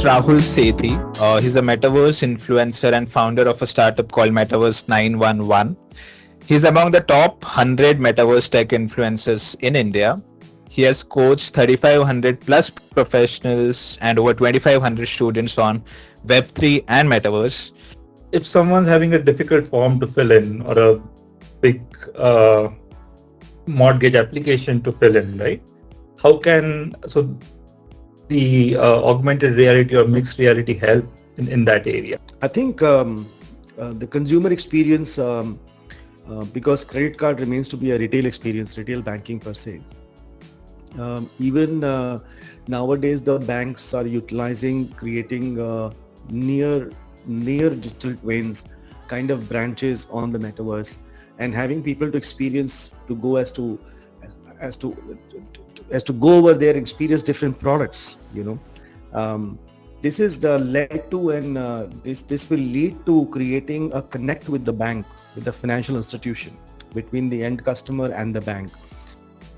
Rrahul Sethi. He's a metaverse influencer and founder of a startup called Metaverse 911. He's among the top 100 metaverse tech influencers in India. He has coached 3,500 plus professionals and over 2,500 students on Web3 and metaverse. If someone's having a difficult form to fill in or a big mortgage application to fill in, right? How can the augmented reality or mixed reality help in that area? I think the consumer experience, because credit card remains to be a retail experience, retail banking per se. Even nowadays, the banks are utilizing creating near digital twins kind of branches on the metaverse, and having people to experience to go as to go over there, experience different products. This is the led to, and this will lead to creating a connect with the bank, with the financial institution, between the end customer and the bank.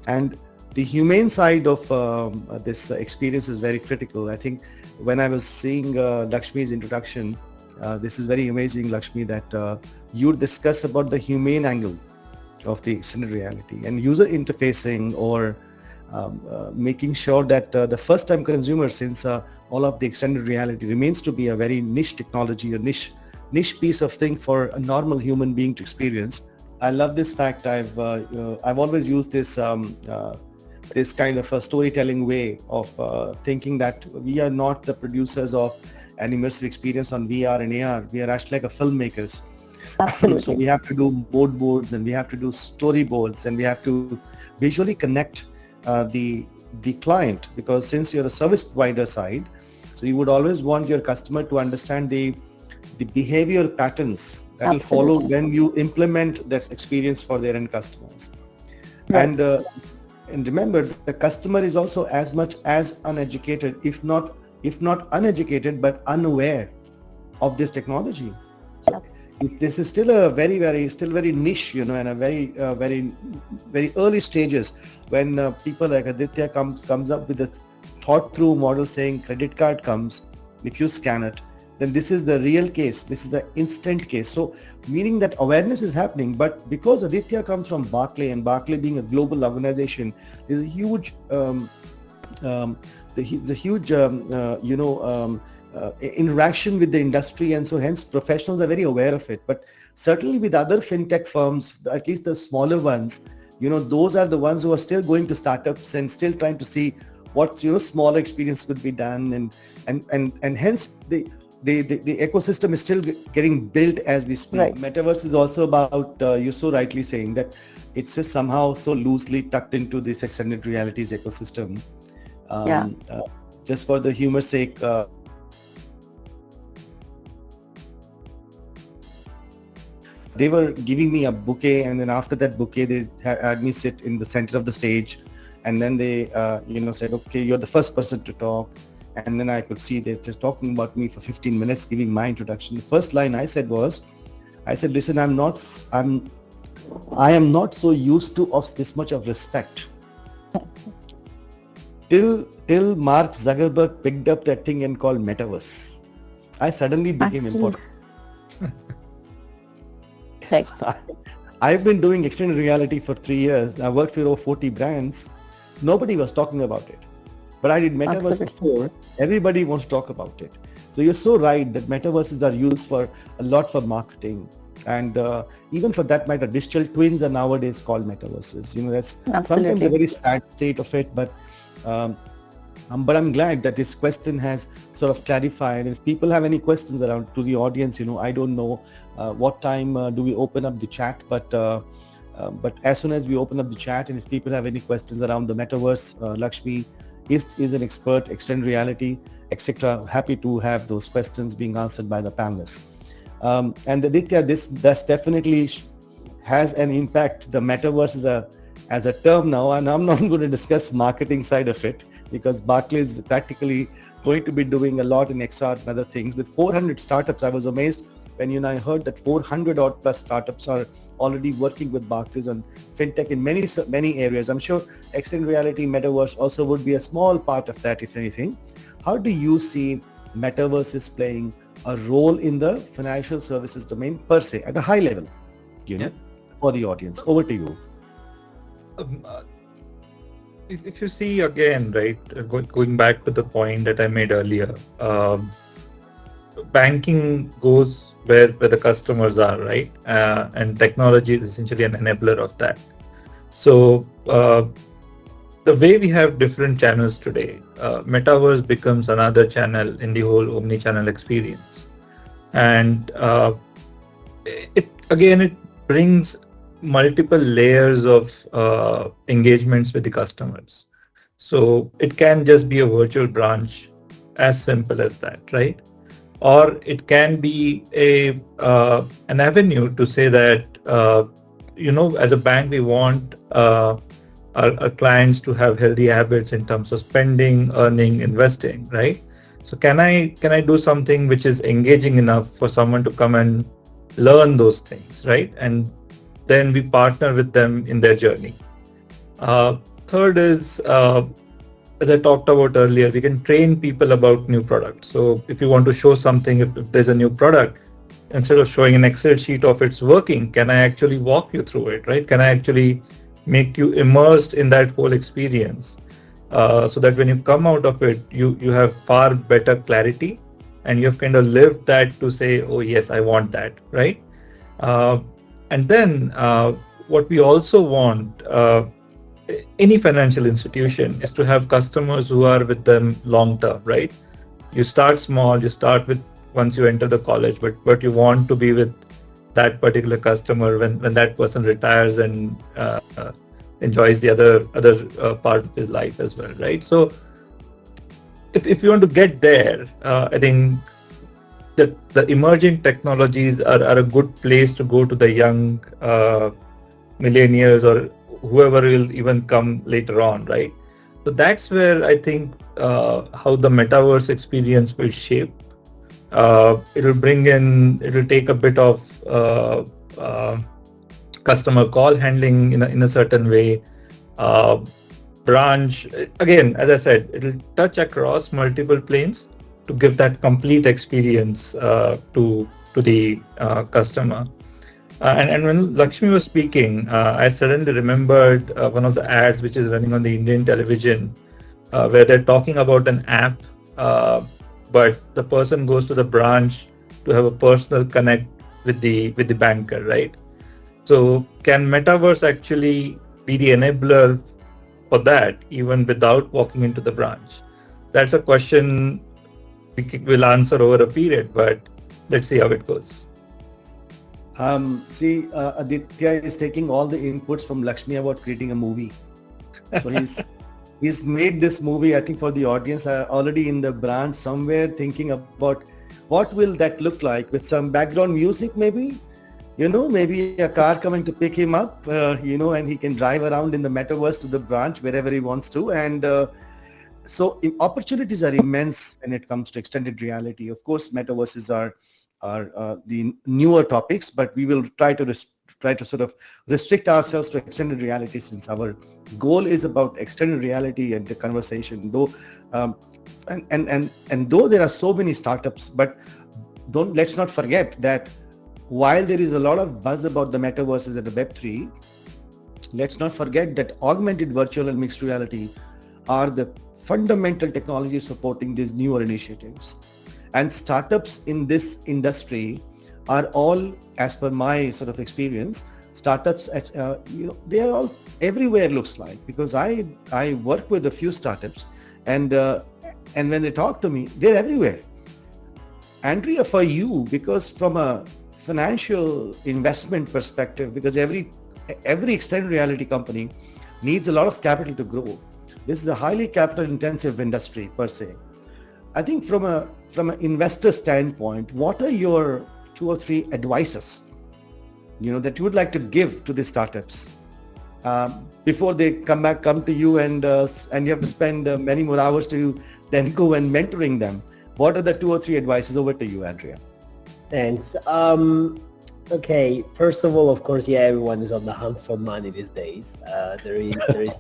And the humane side of this experience is very critical. I think when I was seeing Lakshmi's introduction, this is very amazing, Lakshmi, that you discuss about the humane angle of the extended reality and user interfacing, or making sure that the first time consumer, since all of the extended reality remains to be a very niche technology, a niche piece of thing for a normal human being to experience. I love this fact. I've always used this kind of a storytelling way of thinking that we are not the producers of an immersive experience on VR and AR. We are actually like a filmmakers. Absolutely. So we have to do mood boards, and we have to do storyboards, and we have to visually connect the client, because since you're a service provider side, so you would always want your customer to understand the behavior patterns that will follow when you implement that experience for their end customers. Right. And remember, the customer is also as much as uneducated, if not uneducated, but unaware of this technology. So this is still a very niche, and a very early stages, when people like Aditya comes up with a thought through model saying credit card comes, if you scan it, then this is the real case. This is the instant case. So meaning that awareness is happening, but because Aditya comes from Barclays, and Barclays being a global organization, there's a huge interaction with the industry, and so hence professionals are very aware of it. But certainly with other fintech firms, at least the smaller ones, those are the ones who are still going to startups and still trying to see what smaller experience could be done, and hence the ecosystem is still getting built as we speak. Right. Metaverse is also about, you're so rightly saying that it's just somehow so loosely tucked into this extended realities ecosystem. Just for the humor's sake, they were giving me a bouquet, and then after that bouquet, they had me sit in the center of the stage, and then they, said, "Okay, you're the first person to talk." And then I could see they're just talking about me for 15 minutes, giving my introduction. The first line I said, "Listen, I am not so used to of this much of respect." Till Mark Zuckerberg picked up that thing and called metaverse, I suddenly became important. I've been doing extended reality for 3 years. I worked for over 40 brands. Nobody was talking about it. But I did metaverse before. Everybody wants to talk about it. So you're so right that metaverses are used for a lot for marketing. And even for that matter, digital twins are nowadays called metaverses. That's sometimes a very sad state of it. But I'm glad that this question has sort of clarified. If people have any questions around to the audience, I don't know what time do we open up the chat, but as soon as we open up the chat, and if people have any questions around the metaverse, Lakshmi is an expert, extended reality, etc. Happy to have those questions being answered by the panelists. And Aditya, this definitely has an impact. The metaverse as a term now, and I'm not going to discuss marketing side of it, because Barclays is practically going to be doing a lot in XR and other things. With 400 startups, I was amazed when I heard that 400 odd plus startups are already working with Barclays on fintech in many areas. I'm sure extended reality, metaverse also would be a small part of that, if anything. How do you see metaverse is playing a role in the financial services domain per se at a high level, Yeah. for the audience. Over to you. Um, uh, if you see again, right, going back to the point that I made earlier, banking goes where the customers are, right? And technology is essentially an enabler of that. So the way we have different channels today, metaverse becomes another channel in the whole omni-channel experience. And it brings multiple layers of engagements with the customers. So it can just be a virtual branch, as simple as that, right? Or it can be a an avenue to say that as a bank we want our clients to have healthy habits in terms of spending, earning, investing, right? So can I do something which is engaging enough for someone to come and learn those things, right? And then we partner with them in their journey. Uh, Third is, as I talked about earlier, we can train people about new products. So if you want to show something, if there's a new product, instead of showing an Excel sheet of it's working, can I actually walk you through it, right? Can I actually make you immersed in that whole experience, so that when you come out of it, you have far better clarity, and you've kind of lived that to say, oh yes, I want that, right? Uh, and then what we also want, any financial institution, is to have customers who are with them long term, right? You start small, you start with once you enter the college, but you want to be with that particular customer when that person retires and enjoys the other part of his life as well, right? So if you want to get there, I think that the emerging technologies are a good place to go to the young millennials or whoever will even come later on, right? So that's where I think how the metaverse experience will shape. It'll take a bit of customer call handling in a certain way. Uh, Branch, again, as I said, it'll touch across multiple planes to give that complete experience to the customer. And when Lakshmi was speaking, I suddenly remembered one of the ads which is running on the Indian television, where they're talking about an app, but the person goes to the branch to have a personal connect with the banker, right? So can metaverse actually be the enabler for that, even without walking into the branch? That's a question we'll answer over a period, but let's see how it goes. Aditya is taking all the inputs from Lakshmi about creating a movie. So he's made this movie. I think for the audience are already in the branch somewhere thinking about what will that look like with some background music, maybe. Maybe a car coming to pick him up, and he can drive around in the metaverse to the branch wherever he wants to. And so opportunities are immense when it comes to extended reality. Of course, metaverses are the newer topics, but we will try to sort of restrict ourselves to extended reality, since our goal is about extended reality and the conversation. Though, and though there are so many startups, but let's not forget that while there is a lot of buzz about the metaverses and the Web3, let's not forget that augmented virtual and mixed reality are the fundamental technologies supporting these newer initiatives. And startups in this industry are all, as per my sort of experience, startups they are all everywhere, looks like, because I work with a few startups, and when they talk to me, they're everywhere. Andrea, for you, because from a financial investment perspective, because every extended reality company needs a lot of capital to grow. This is a highly capital intensive industry per se. I think from an investor standpoint, what are your 2 or 3 advices, that you would like to give to the startups before they come to you and you have to spend many more hours to then go and mentoring them? What are the 2 or 3 advices? Over to you, Andrea. Thanks. Okay. First of all, of course, everyone is on the hunt for money these days. There is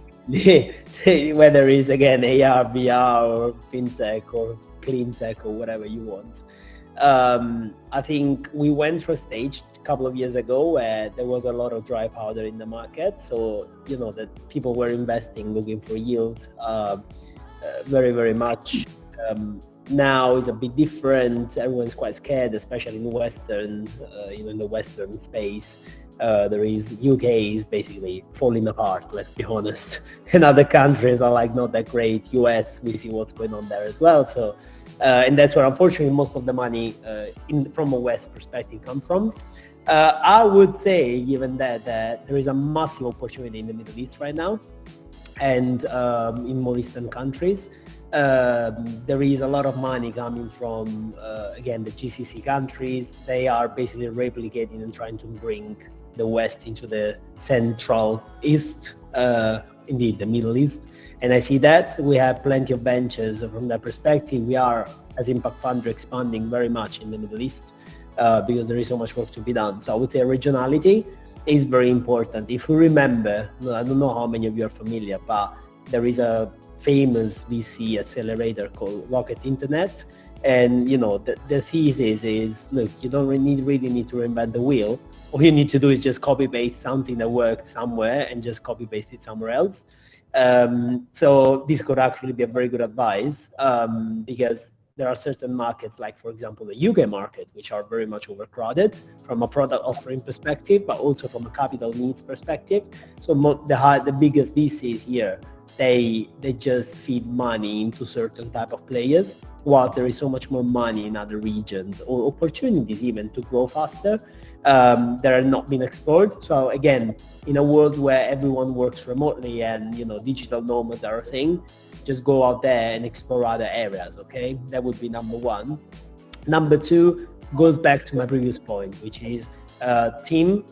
whether it's again AR, VR, or fintech, or clean tech or whatever you want. I think we went through a stage a couple of years ago where there was a lot of dry powder in the market. So, that people were investing, looking for yield very, very much. Now is a bit different. Everyone's quite scared, especially in Western, in the Western space. There is UK is basically falling apart. Let's be honest. And other countries are like not that great. US, we see what's going on there as well. So, and that's where unfortunately most of the money from a West perspective come from. I would say, given that there is a massive opportunity in the Middle East right now, and in more Eastern countries. There is a lot of money coming from, again, the GCC countries. They are basically replicating and trying to bring the West into the Central East, indeed the Middle East. And I see that we have plenty of ventures from that perspective. We are, as Impact Fund, expanding very much in the Middle East because there is so much work to be done. So I would say regionality is very important. If you remember, I don't know how many of you are familiar, but there is a famous VC accelerator called Rocket Internet. And the thesis is, look, you don't really need to reinvent the wheel. All you need to do is just copy paste something that worked somewhere and just copy paste it somewhere else. So this could actually be a very good advice because there are certain markets, like for example the UK market, which are very much overcrowded from a product offering perspective, but also from a capital needs perspective. So the biggest VCs here, they just feed money into certain type of players, while there is so much more money in other regions or opportunities even to grow faster that are not being explored. So again, in a world where everyone works remotely and digital nomads are a thing, just go out there and explore other areas. Okay, that would be number one. Number two goes back to my previous point, which is team.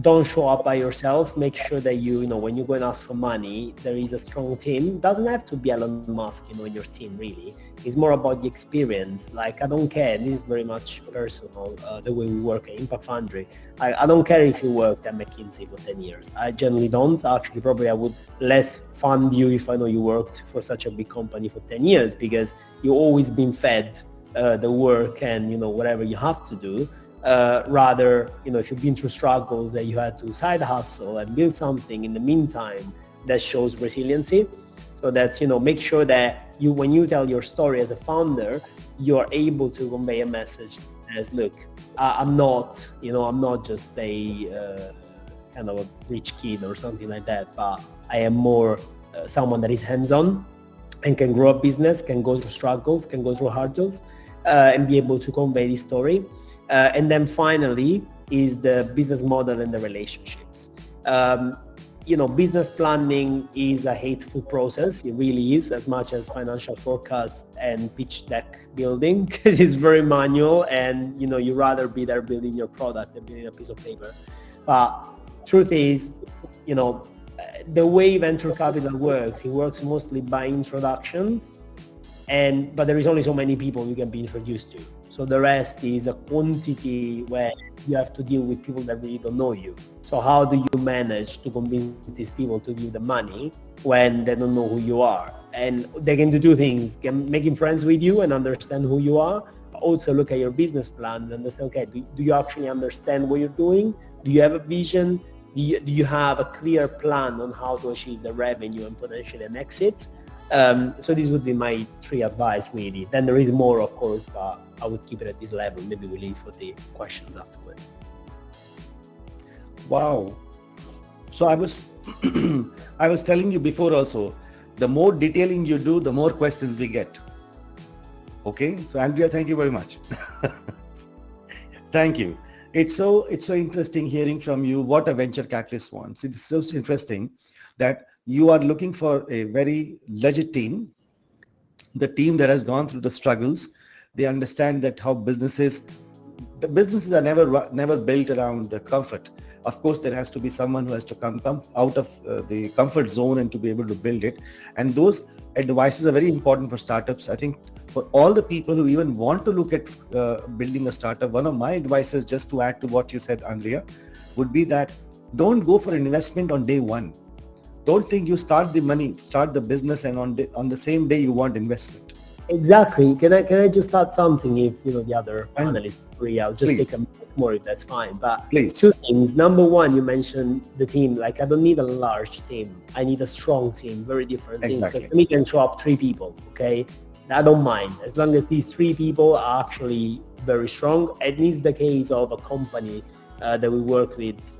Don't show up by yourself. Make sure that when you go and ask for money, there is a strong team. It doesn't have to be Elon Musk, in your team really. It's more about the experience. Like, I don't care, and this is very much personal, the way we work at Impact Foundry. I don't care if you worked at McKinsey for 10 years. I generally don't. Actually, probably I would less fund you if I know you worked for such a big company for 10 years because you've always been fed the work and, whatever you have to do. Rather, if you've been through struggles that you had to side hustle and build something in the meantime, that shows resiliency. So that's, make sure that when you tell your story as a founder, you are able to convey a message that says, look, I'm not just a kind of a rich kid or something like that, but I am more someone that is hands-on and can grow a business, can go through struggles, can go through hurdles, and be able to convey this story. And then finally is the business model and the relationships. Business planning is a hateful process. It really is, as much as financial forecast and pitch deck building, because it's very manual and, you rather be there building your product than building a piece of paper. But truth is, the way venture capital works, it works mostly by introductions, but there is only so many people you can be introduced to. So the rest is a quantity where you have to deal with people that really don't know you. So how do you manage to convince these people to give the money when they don't know who you are? And they can do two things: making friends with you and understand who you are, but also look at your business plan and understand, okay, do you actually understand what you're doing? Do you have a vision? Do you have a clear plan on how to achieve the revenue and potentially an exit? So these would be my three advice really. Then there is more, of course, but I would keep it at this level. Maybe we'll leave for the questions afterwards. Wow. So I was I was telling you before also, the more detailing you do, the more questions we get. Okay. So Andrea, thank you very much. Thank you. It's so interesting hearing from you what a venture capitalist wants. It's so interesting that you are looking for a very legit team, the team that has gone through the struggles. They understand that how the businesses are never built around the comfort. Of course, there has to be someone who has to come out of the comfort zone and to be able to build it. And those advices are very important for startups. I think for all the people who even want to look at building a startup, one of my advices, just to add to what you said, Andrea, would be that don't go for an investment on day one. Don't think you start the business and on the same day you want investment. Exactly. Can I just add something? If the other Fine. panelists agree, I'll just Please. take a minute more if that's fine. But Please. two things. Number one, you mentioned the team. Like, I don't need a large team. I need a strong team. Very different things. Exactly. Because to me, can show up 3 people. Okay, I don't mind as long as these 3 people are actually very strong. And it's the case of a company that we worked with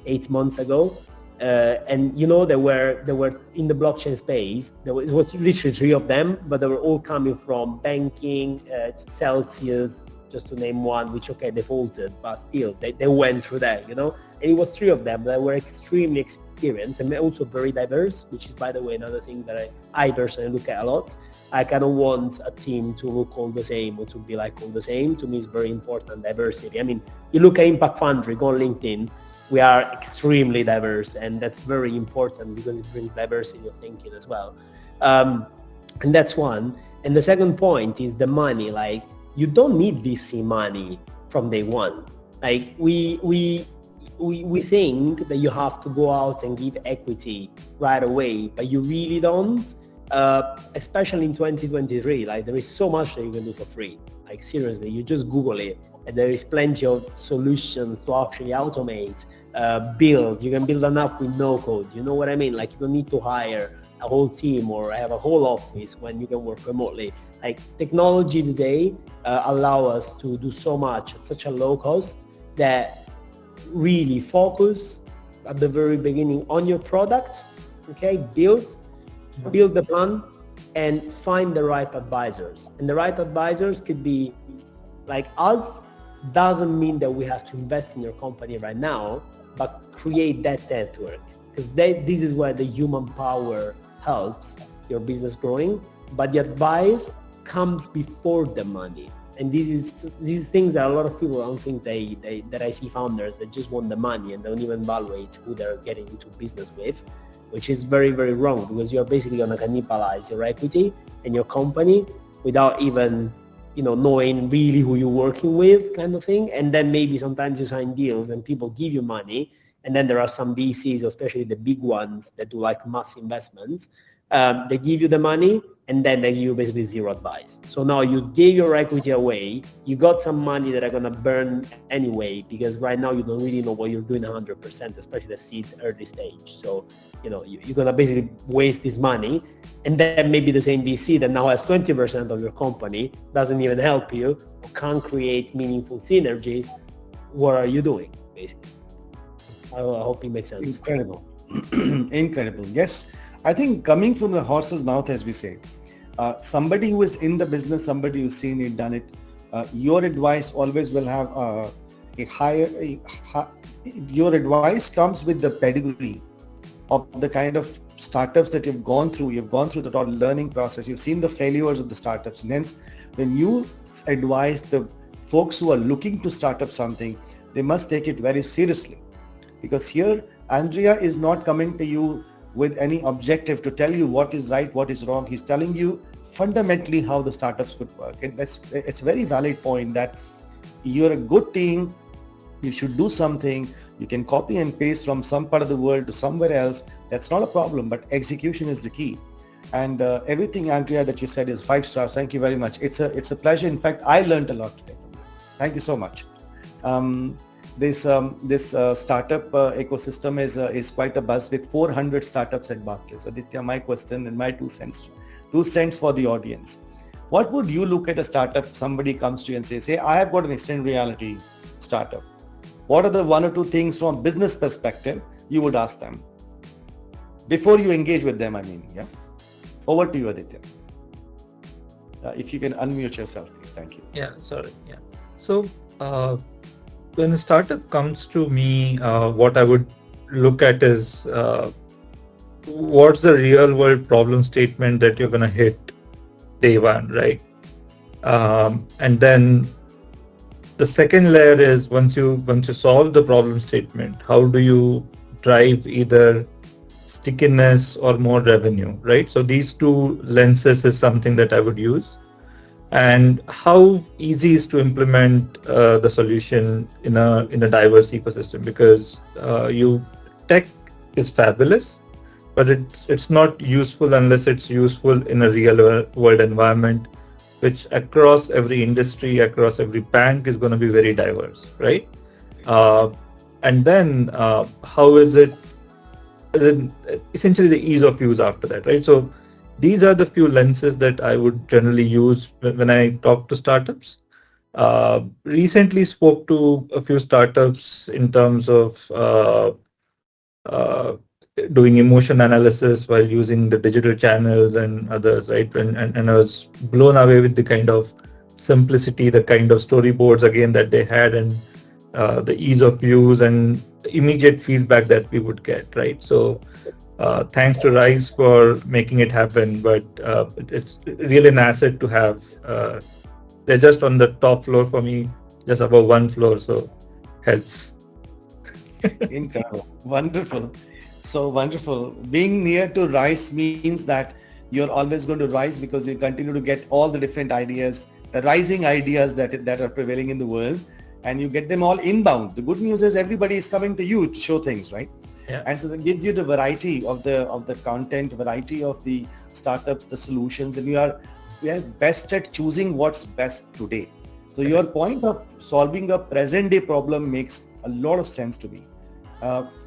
8 months ago. And they were in the blockchain space. It was literally 3 of them, but they were all coming from banking, Celsius, just to name one, which defaulted, but still they went through that, and it was 3 of them that were extremely experienced and also very diverse, which is, by the way, another thing that I personally look at a lot. Like, I don't want a team to look all the same or to be like all the same. To me, it's very important, diversity. I mean, you look at Impact Foundry, go on LinkedIn, we are extremely diverse, and that's very important because it brings diversity of thinking as well. And that's one. And the second point is the money. Like, you don't need VC money from day one. Like, we think that you have to go out and give equity right away, but you really don't. Especially in 2023, like, there is so much that you can do for free. Like, seriously, you just Google it, and there is plenty of solutions to actually automate, build. You can build an app with no code. You know what I mean? Like, you don't need to hire a whole team or have a whole office when you can work remotely. Like, technology today allow us to do so much at such a low cost that really focus at the very beginning on your product. Okay, build the plan and find the right advisors. And the right advisors could be like us. Doesn't mean that we have to invest in your company right now, but create that network, because this is where the human power helps your business growing. But the advice comes before the money. And these things that a lot of people don't think that I see founders that just want the money and don't even evaluate who they're getting into business with, which is very, very wrong, because you're basically going to cannibalize your equity and your company without even knowing really who you're working with, kind of thing. And then maybe sometimes you sign deals and people give you money, and then there are some VCs, especially the big ones that do like mass investments. They give you the money and then they give you basically zero advice. So now you gave your equity away, you got some money that are going to burn anyway, because right now you don't really know what you're doing 100%, especially the seed early stage. So you're going to basically waste this money, and then maybe the same VC that now has 20% of your company doesn't even help you or can't create meaningful synergies. What are you doing, basically? I hope it makes sense. Incredible. Incredible. Yes. I think coming from the horse's mouth, as we say, somebody who is in the business, somebody who's seen it, done it, your advice always will have your advice comes with the pedigree of the kind of startups that you've gone through. You've gone through the total learning process. You've seen the failures of the startups. And hence, when you advise the folks who are looking to start up something, they must take it very seriously. Because here, Andrea is not coming to you with any objective to tell you what is right, what is wrong. He's telling you fundamentally how the startups could work. And it's a very valid point that you're a good team, you should do something, you can copy and paste from some part of the world to somewhere else. That's not a problem, but execution is the key. And everything, Andrea, that you said is 5 stars. Thank you very much. It's a pleasure. In fact, I learned a lot today from you. Thank you so much. This startup ecosystem is quite a buzz with 400 startups at Barclays. Aditya, my question and my 2 cents for the audience. What would you look at a startup? Somebody comes to you and says, hey, I have got an extended reality startup. What are the 1 or 2 things from a business perspective you would ask them before you engage with them? I mean, yeah. Over to you, Aditya. If you can unmute yourself, please. Thank you. Yeah, sorry. Yeah. So when a startup comes to me, what I would look at is what's the real world problem statement that you're going to hit day one, right? And then the second layer is once you solve the problem statement, how do you drive either stickiness or more revenue, right? So these 2 lenses is something that I would use. And how easy is to implement the solution in a diverse ecosystem, because tech is fabulous, but it's not useful unless it's useful in a real world environment, which across every industry, across every bank is going to be very diverse, right? Uh, and then how is it, then essentially the ease of use after that, right? So these are the few lenses that I would generally use when I talk to startups. Recently spoke to a few startups in terms of uh, doing emotion analysis while using the digital channels and others, right? And I was blown away with the kind of simplicity, the kind of storyboards again that they had, and the ease of use and immediate feedback that we would get, right? So thanks to Rise for making it happen, but it's really an asset to have. They're just on the top floor for me, just above one floor, so helps. Incredible. Wonderful. So wonderful. Being near to rise means that you're always going to rise because you continue to get all the different ideas, the rising ideas that are prevailing in the world, and you get them all inbound. The good news is everybody is coming to you to show things, right? Yeah. And so that gives you the variety of the content, variety of the startups, the solutions, and we are best at choosing what's best today. So your point of solving a present day problem makes a lot of sense to me.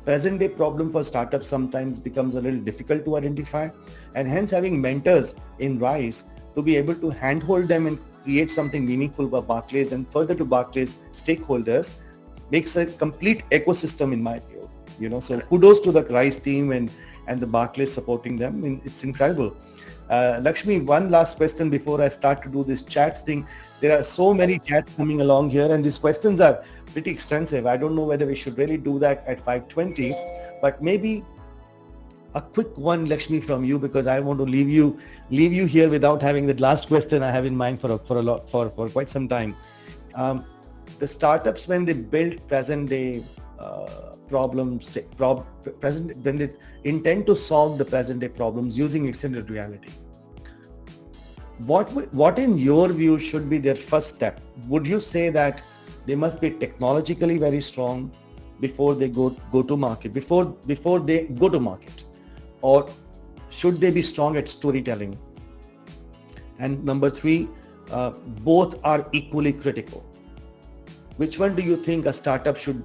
Present day problem for startups sometimes becomes a little difficult to identify, and hence having mentors in Rise to be able to handhold them and create something meaningful for Barclays and further to Barclays stakeholders makes a complete ecosystem in my view. So kudos to the Rise team and the Barclays supporting them. I mean, it's incredible. Lakshmi, one last question before I start to do this chats thing. There are so many chats coming along here, and these questions are pretty extensive. I don't know whether we should really do that at 5:20, but maybe a quick one, Lakshmi, from you, because I want to leave you here without having that last question I have in mind for quite some time. The startups, when they build present day problems, when they intend to solve the present day problems using extended reality, what in your view should be their first step? Would you say that they must be technologically very strong before they go to market, before they go to market, or should they be strong at storytelling? And number three, both are equally critical. Which one do you think a startup should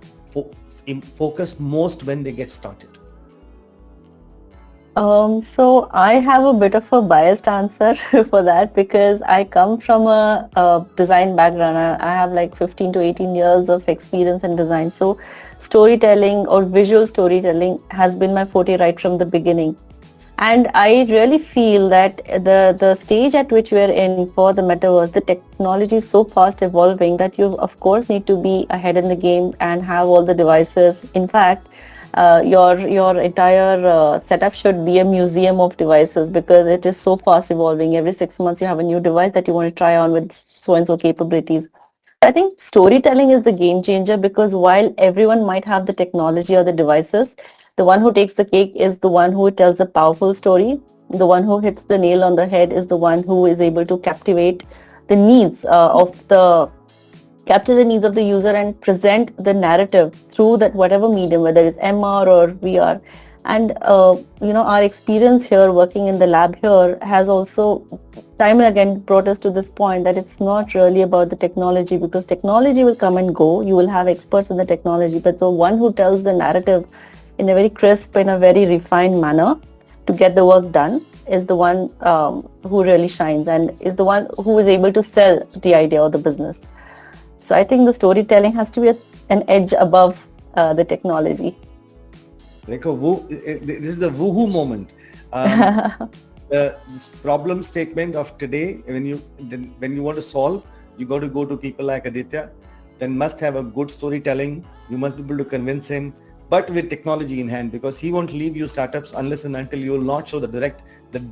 focus most when they get started? So I have a bit of a biased answer for that because I come from a design background. I have like 15 to 18 years of experience in design. So storytelling or visual storytelling has been my forte right from the beginning. And I really feel that the stage at which we are in for the metaverse, the technology is so fast evolving that you of course need to be ahead in the game and have all the devices. In fact, your entire setup should be a museum of devices because it is so fast evolving. Every 6 months you have a new device that you want to try on with so and so capabilities. I think storytelling is the game changer because while everyone might have the technology or the devices, the one who takes the cake is the one who tells a powerful story. The one who hits the nail on the head is the one who is able to the needs capture the needs of the user and present the narrative through that whatever medium, whether it's MR or VR. And our experience here working in the lab here has also time and again brought us to this point that it's not really about the technology because technology will come and go. You will have experts in the technology, but the one who tells the narrative in a very crisp, in a very refined manner to get the work done is the one who really shines and is the one who is able to sell the idea or the business. So I think the storytelling has to be an edge above the technology. Like this is a woohoo moment. This problem statement of today, when you want to solve, you got to go to people like Aditya. Then must have a good storytelling. You must be able to convince him, but with technology in hand, because he won't leave you startups unless and until you will not show the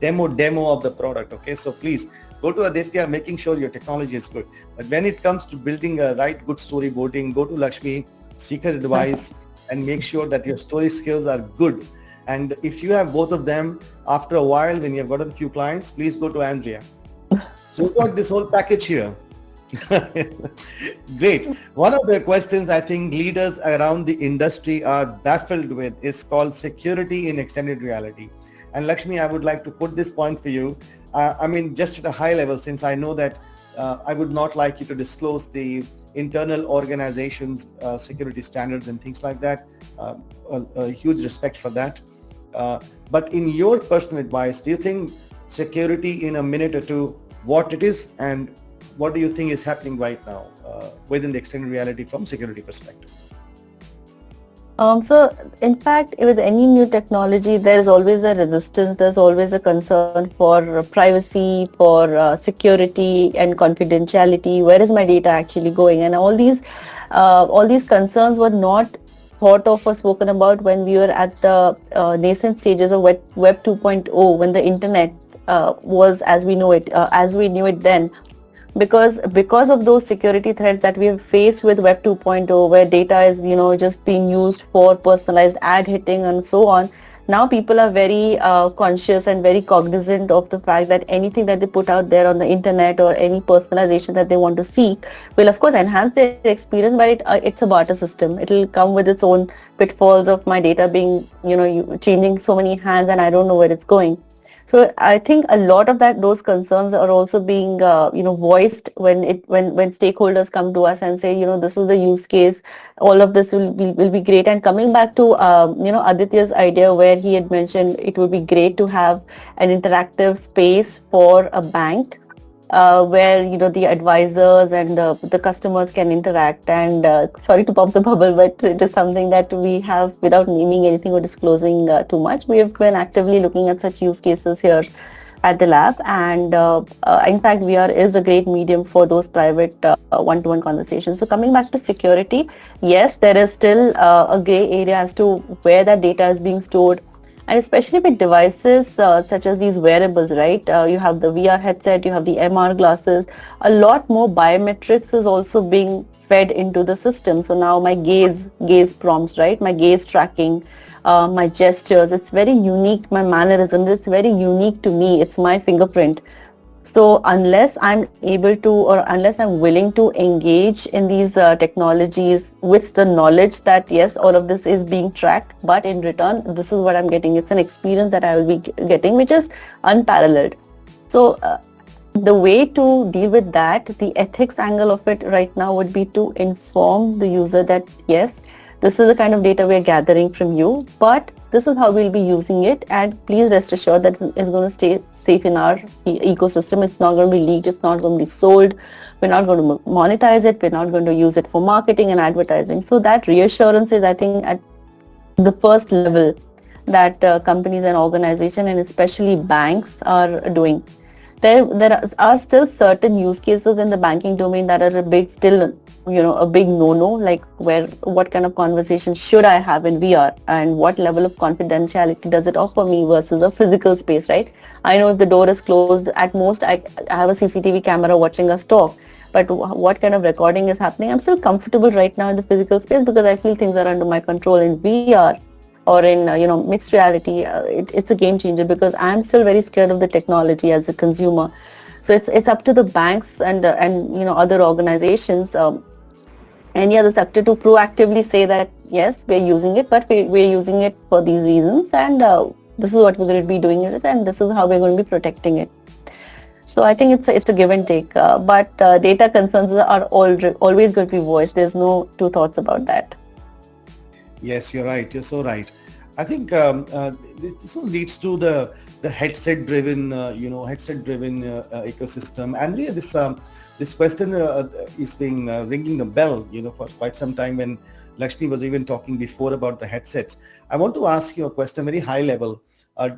demo of the product. Okay, so please go to Aditya, making sure your technology is good. But when it comes to building a good storyboarding, go to Lakshmi, seek her advice, and make sure that your story skills are good. And if you have both of them, after a while, when you have gotten a few clients, please go to Andrea. So we got this whole package here. Great. One of the questions I think leaders around the industry are baffled with is called security in extended reality. And Lakshmi, I would like to put this point for you. I mean, just at a high level, since I know that I would not like you to disclose the internal organization's security standards and things like that. A huge respect for that. But in your personal advice, do you think security in a minute or two, what it is and what do you think is happening right now within the extended reality from security perspective? So in fact, with any new technology, there's always a resistance, there's always a concern for privacy, for security and confidentiality. Where is my data actually going? And all these concerns were not thought of or spoken about when we were at the nascent stages of Web 2.0, when the internet was as we knew it then. Because of those security threats that we have faced with Web 2.0, where data is just being used for personalized ad hitting and so on. Now people are very conscious and very cognizant of the fact that anything that they put out there on the internet or any personalization that they want to seek will of course enhance their experience, but it's a barter system. It will come with its own pitfalls of my data being changing so many hands and I don't know where it's going. So I think a lot of those concerns are also being voiced when stakeholders come to us and say, this is the use case, all of this will be great. And coming back to Aditya's idea where he had mentioned it would be great to have an interactive space for a bank where the advisors and the customers can interact. And sorry to pop the bubble, but it is something that we have, without naming anything or disclosing too much, we have been actively looking at such use cases here at the lab. And in fact, VR is a great medium for those private one-to-one conversations. So coming back to security, yes, there is still a gray area as to where that data is being stored. And especially with devices such as these wearables, right? You have the VR headset, you have the MR glasses. A lot more biometrics is also being fed into the system. So now my gaze prompts, right? My gaze tracking, my gestures, it's very unique. My mannerism, it's very unique to me. It's my fingerprint. So unless I'm able to, or unless I'm willing to engage in these technologies with the knowledge that yes, all of this is being tracked, but in return, this is what I'm getting. It's an experience that I will be getting, which is unparalleled. So the way to deal with that, the ethics angle of it right now would be to inform the user that yes, this is the kind of data we are gathering from you, but this is how we'll be using it, and please rest assured that it's going to stay safe in our ecosystem. It's not going to be leaked, it's not going to be sold, we're not going to monetize it, we're not going to use it for marketing and advertising. So that reassurance is, I think, at the first level that companies and organizations and especially banks are doing. There are still certain use cases in the banking domain that are a big no-no, like what kind of conversation should I have in VR and what level of confidentiality does it offer me versus a physical space, right? I know if the door is closed, at most I have a CCTV camera watching us talk, but what kind of recording is happening? I'm still comfortable right now in the physical space because I feel things are under my control. In VR or in mixed reality, it's a game changer because I'm still very scared of the technology as a consumer. So it's up to the banks and other organizations, any other sector, to proactively say that yes, we're using it, but we're using it for these reasons, and this is what we're going to be doing with it, and this is how we're going to be protecting it. So I think it's a give and take, but data concerns are always going to be voiced. There's no two thoughts about that. Yes, you're right. You're so right. I think this all leads to the headset-driven, ecosystem. Andrea, this question is being ringing a bell, for quite some time. When Lakshmi was even talking before about the headsets, I want to ask you a question, very high level.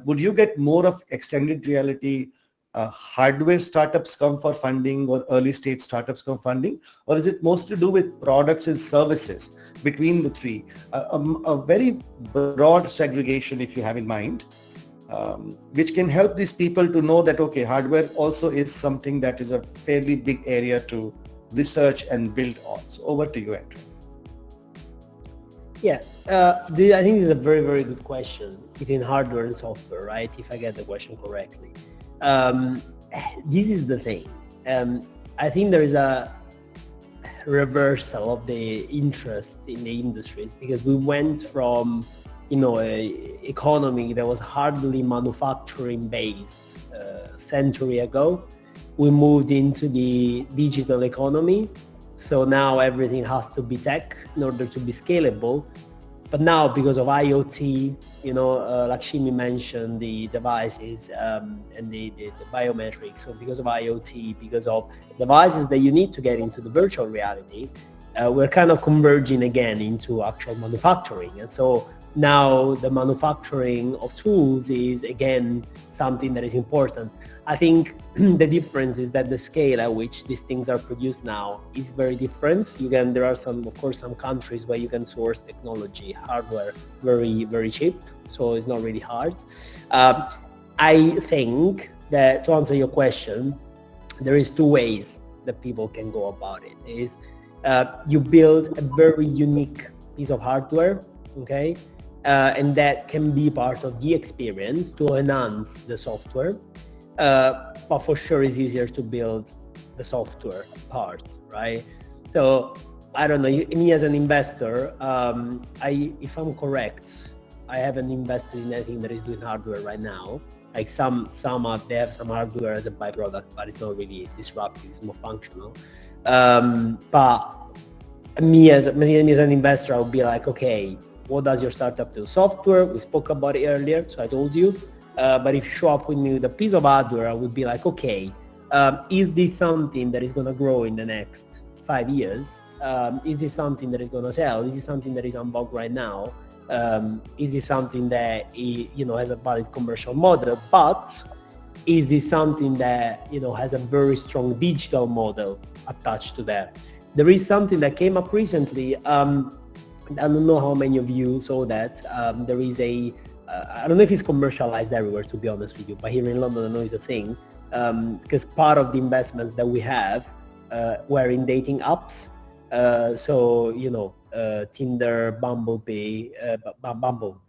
Would you get more of extended reality hardware startups come for funding or early stage startups come funding, or is it mostly to do with products and services between the three? A very broad segregation, if you have in mind, which can help these people to know that, okay, hardware also is something that is a fairly big area to research and build on. So over to you, Andrew. Yeah, I think this is a very, very good question between hardware and software, right? If I get the question correctly. This is the thing. I think there is a reversal of the interest in the industries because we went from economy that was hardly manufacturing based a century ago. We moved into the digital economy. So now everything has to be tech in order to be scalable. But now, because of IoT, Lakshmi mentioned the devices and the biometrics. So because of IoT, because of devices that you need to get into the virtual reality, we're kind of converging again into actual manufacturing. And so now the manufacturing of tools is again something that is important. I think the difference is that the scale at which these things are produced now is very different. There are some countries where you can source technology, hardware very, very cheap. So it's not really hard. I think that to answer your question, there is two ways that people can go about it. Is you build a very unique piece of hardware, okay? And that can be part of the experience to enhance the software. But for sure it's easier to build the software part, right? So I don't know, me as an investor, if I'm correct, I haven't invested in anything that is doing hardware right now. Like they have some hardware as a byproduct, but it's not really disruptive, it's more functional. But me as an investor, I would be like, okay, what does your startup do? Software, we spoke about it earlier, so I told you. But if you show up with me with a piece of hardware, I would be like, okay, is this something that is going to grow in the next 5 years? Is this something that is going to sell? Is this something that is on vogue right now? Is this something that has a valid commercial model? But is this something that has a very strong digital model attached to that? There is something that came up recently. I don't know how many of you saw that. There is I don't know if it's commercialized everywhere, to be honest with you, but here in London I know it's a thing, because part of the investments that we have were in dating apps. So Tinder, Bumblebee, Bumble.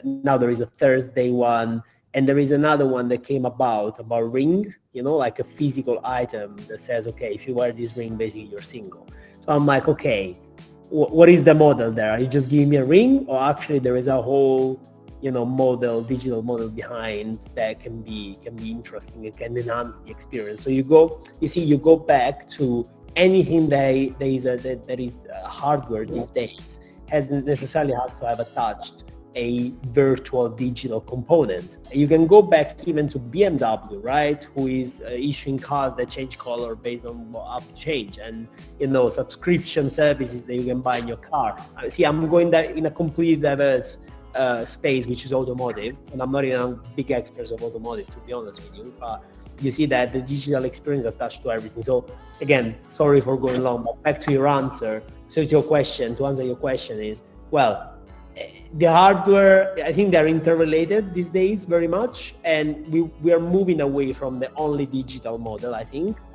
Now there is a Thursday one, and there is another one that came about Ring. Like a physical item that says, okay, if you wear this ring, basically you're single. So I'm like, okay, what is the model there? Are you just giving me a ring, or actually there is a whole digital model behind that can be interesting and can enhance the experience? So you go back to anything that is hardware these days necessarily has to have attached a virtual digital component. You can go back even to BMW, right, who is issuing cars that change color based on what app you change, and subscription services that you can buy in your car. See, I'm going in a completely diverse space, which is automotive, and I'm not even a big expert of automotive, to be honest with you, but you see that the digital experience attached to everything. So again, sorry for going long, but back to your answer. So to answer your question is, well, the hardware, I think they're interrelated these days very much, and we are moving away from the only digital model. I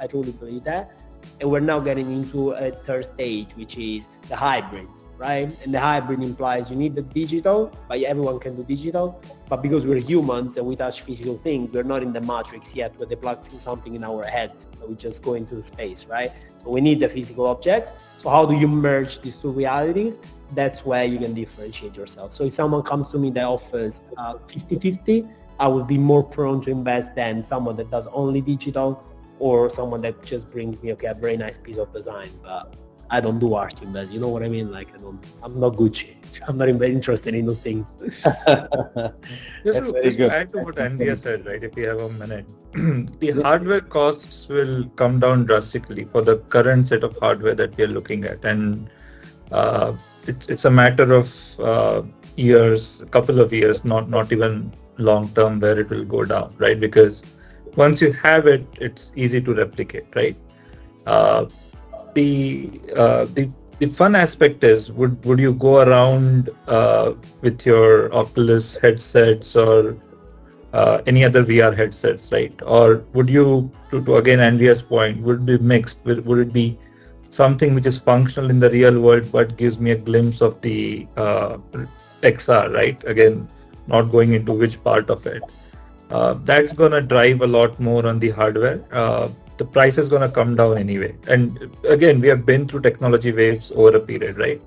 truly believe that, and we're now getting into a third stage, which is the hybrid, right? And the hybrid implies you need the digital, but everyone can do digital, but because we're humans and we touch physical things, we're not in the matrix yet where they plug something in our heads, so we just go into the space, right? So we need the physical object. So how do you merge these two realities? That's where you can differentiate yourself. So if someone comes to me that offers 50-50, I would be more prone to invest than someone that does only digital, or someone that just brings me, okay, a very nice piece of design, but I don't do art in that. You know what I mean? Like I'm not Gucci. I'm not even interested in those things. Just to add to what Andrea said, right? If you have a minute, the hardware costs will come down drastically for the current set of hardware that we are looking at, and it's a matter of years, a couple of years, not even long term, where it will go down, right? Because once you have it, it's easy to replicate, right? The fun aspect is, would you go around with your Oculus headsets or any other VR headsets, right? Or would you, to again Andrea's point, would it be mixed? Would it be something which is functional in the real world but gives me a glimpse of the XR, right? Again, not going into which part of it. That's going to drive a lot more on the hardware. The price is going to come down anyway. And again, we have been through technology waves over a period, right?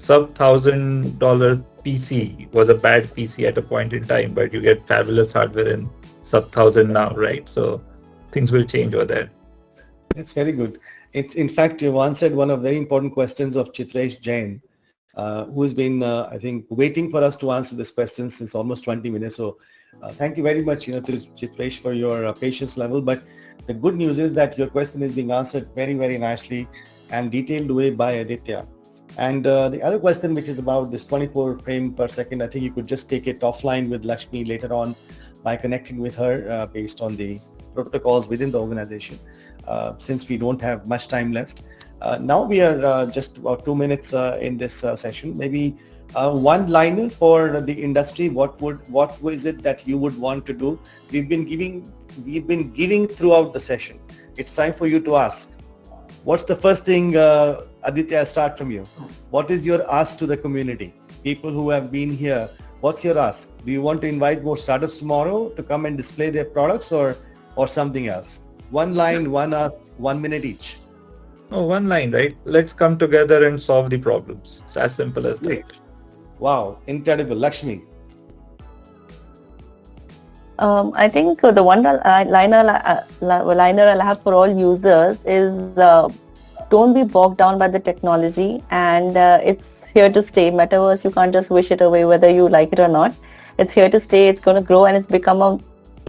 sub-$1,000 PC was a bad PC at a point in time, but you get fabulous hardware in sub-thousand now, right? So things will change over there. That's very good. It's in fact you've answered one of very important questions of Chitresh Jain, who has been I think waiting for us to answer this question since almost 20 minutes. So thank you very much, to Chitresh for your patience level. But the good news is that your question is being answered very, very nicely and detailed way by Aditya. And the other question, which is about this 24 frame per second, I think you could just take it offline with Lakshmi later on by connecting with her based on the protocols within the organization, since we don't have much time left. Now we are just about 2 minutes in this session. Maybe one liner for the industry. What was it that you would want to do? We've been giving throughout the session. It's time for you to ask. What's the first thing, Aditya? Start from you. What is your ask to the community? People who have been here, what's your ask? Do you want to invite more startups tomorrow to come and display their products, or something else? One line, one ask, 1 minute each. Oh, one line, right? Let's come together and solve the problems. It's as simple as Great. that. Wow, incredible. Lakshmi. I think the one liner I'll have for all users is don't be bogged down by the technology, and it's here to stay. Metaverse, you can't just wish it away whether you like it or not. It's here to stay. It's going to grow, and it's become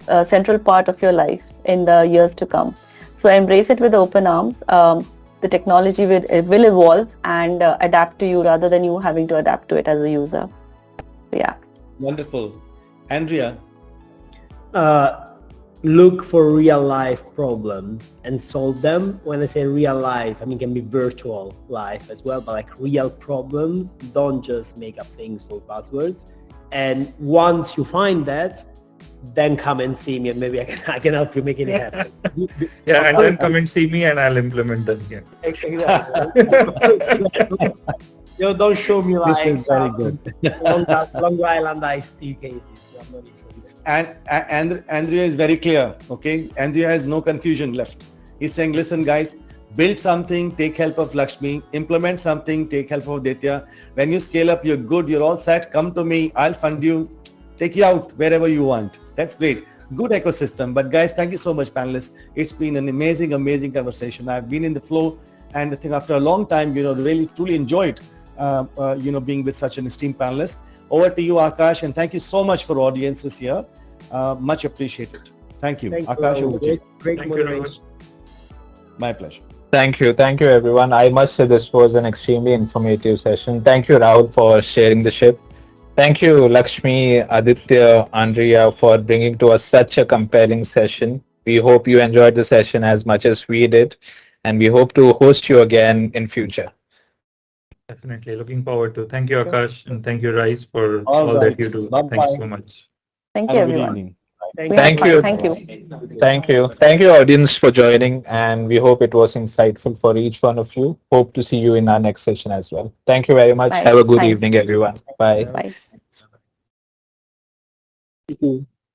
a central part of your life in the years to come. So embrace it with open arms. The technology will evolve and adapt to you rather than you having to adapt to it as a user. Yeah. Wonderful. Andrea. Look for real life problems and solve them. When I say real life, I mean, it can be virtual life as well, but like real problems. Don't just make up things for buzzwords. And once you find that, then come and see me, and maybe I can help you make it happen. Yeah, and then come and see me and I'll implement them here. Exactly. Don't show me like This is very good. Long Island iced tea cases. I'm not interested. And Andrea is very clear. Okay, Andrea has no confusion left. He's saying, listen, guys, build something, take help of Lakshmi, implement something, take help of Aditya. When you scale up, you're good, you're all set. Come to me, I'll fund you, take you out wherever you want. That's great. Good ecosystem. But guys, thank you so much, panelists. It's been an amazing, amazing conversation. I've been in the flow, and I think after a long time, really, truly enjoyed, being with such an esteemed panelist. Over to you, Akash, and thank you so much for audiences here. Much appreciated. Thank you. Akash, over to you. Great Thank you, moderation. Rrahul. My pleasure. Thank you everyone. I must say this was an extremely informative session. Thank you, Rrahul, for sharing the ship. Thank you, Lakshmi, Aditya, Andrea, for bringing to us such a compelling session. We hope you enjoyed the session as much as we did, and we hope to host you again in future. Definitely. Looking forward to. Thank you, Akash, and thank you, Rise, for All all right. that you do. Bye-bye. Thank you so much. Thank Have you, a good everyone. evening. Thank you. Thank you. Thank you, audience, for joining, and we hope it was insightful for each one of you. Hope to see you in our next session as well. Thank you very much. Bye. Have a good Thanks. evening, everyone. Bye. Bye. Thank you.